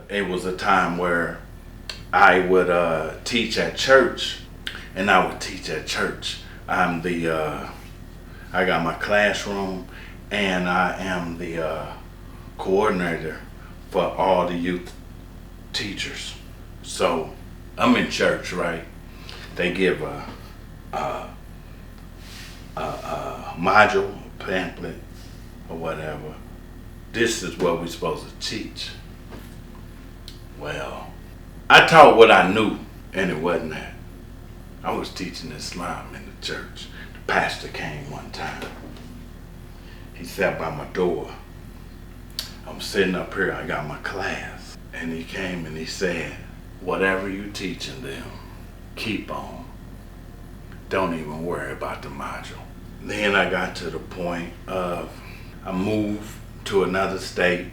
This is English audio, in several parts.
it was a time where I would teach at church, and I would teach at church. I got my classroom, and I am the coordinator for all the youth teachers. So I'm in church, right? They give a module, a pamphlet, or whatever. This is what we're supposed to teach. Well, I taught what I knew, and it wasn't that. I was teaching Islam in the church. The pastor came one time. He sat by my door. I'm sitting up here, I got my class. And he came and he said, whatever you teaching them, keep on. Don't even worry about the module. Then I got to the point of, I moved to another state.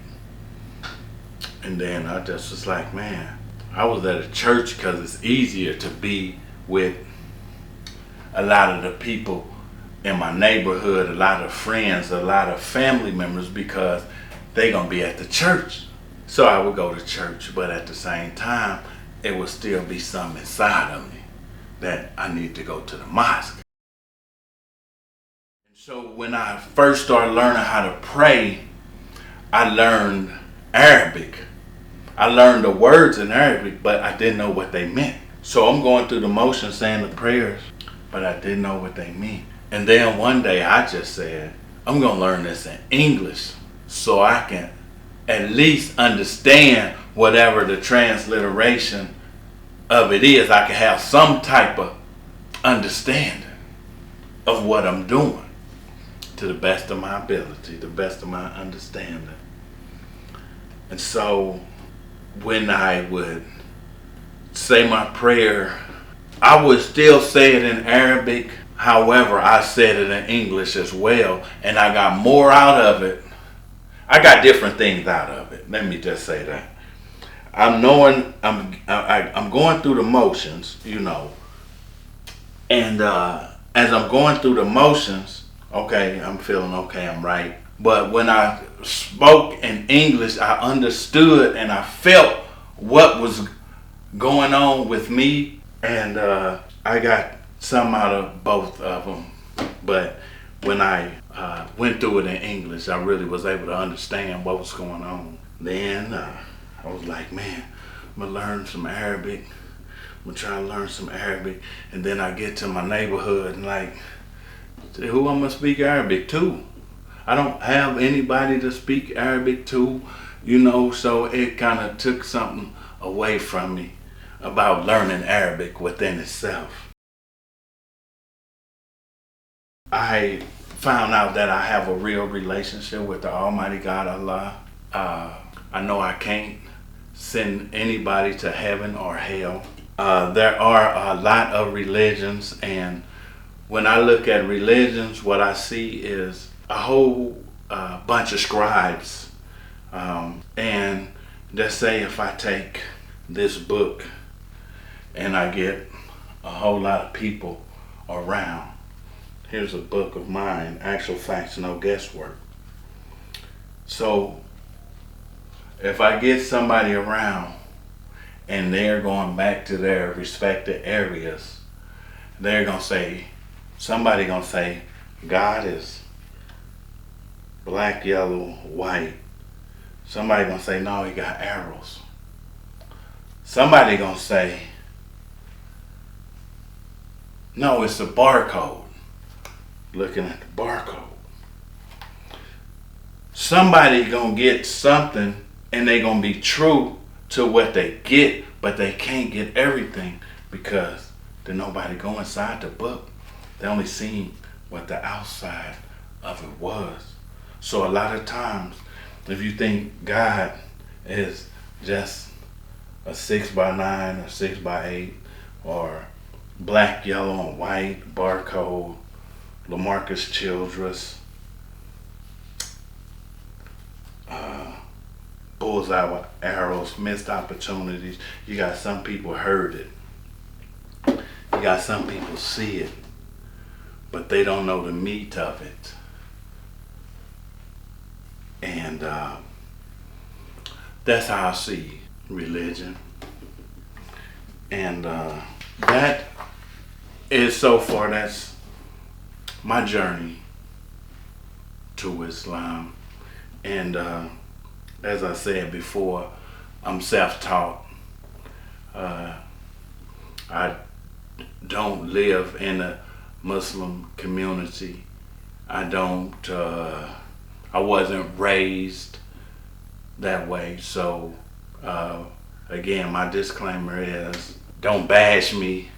And then I just was like, man, I was at a church because it's easier to be with a lot of the people in my neighborhood, a lot of friends, a lot of family members, because they gonna be at the church. So I would go to church, but at the same time, it would still be something inside of me that I need to go to the mosque. And so when I first started learning how to pray, I learned Arabic. I learned the words in Arabic, but I didn't know what they meant. So I'm going through the motions saying the prayers, but I didn't know what they mean. And then one day I just said, I'm gonna learn this in English so I can at least understand whatever the transliteration of it is. I can have some type of understanding of what I'm doing to the best of my ability, the best of my understanding. And so when I would say my prayer, I would still say it in Arabic. However, I said it in English as well, and I got more out of it. I got different things out of it. Let me just say that. I'm going through the motions, you know, and as I'm going through the motions, okay, I'm feeling okay, I'm right. But when I spoke in English, I understood and I felt what was going on with me, and I got some out of both of them. But when I went through it in English, I really was able to understand what was going on. Then I was like, man, I'm gonna learn some Arabic. I'm gonna try to learn some Arabic. And then I get to my neighborhood and like, who I'm gonna speak Arabic to? I don't have anybody to speak Arabic to, you know, so it kind of took something away from me about learning Arabic within itself. I found out that I have a real relationship with the Almighty God, Allah. I know I can't send anybody to heaven or hell. There are a lot of religions, and when I look at religions, what I see is a whole bunch of scribes. And let's say if I take this book and I get a whole lot of people around. Here's a book of mine, actual facts, no guesswork. So if I get somebody around and they're going back to their respective areas, they're gonna say, somebody gonna say, God is black, yellow, white. Somebody gonna say, no, he got arrows. Somebody gonna say, no, it's a barcode. Looking at the barcode. Somebody gonna get something and they gonna be true to what they get, but they can't get everything because there's nobody go inside the book. They only seen what the outside of it was. So a lot of times, if you think God is just a 6x9 or 6x8 or black, yellow, and white barcode, LaMarcus Childrous, bullseye with arrows, missed opportunities. You got some people heard it. You got some people see it, but they don't know the meat of it. That's how I see religion. And that is, so far, that's my journey to Islam. And as I said before, I'm self-taught. I don't live in a Muslim community. I wasn't raised that way. So again, my disclaimer is, don't bash me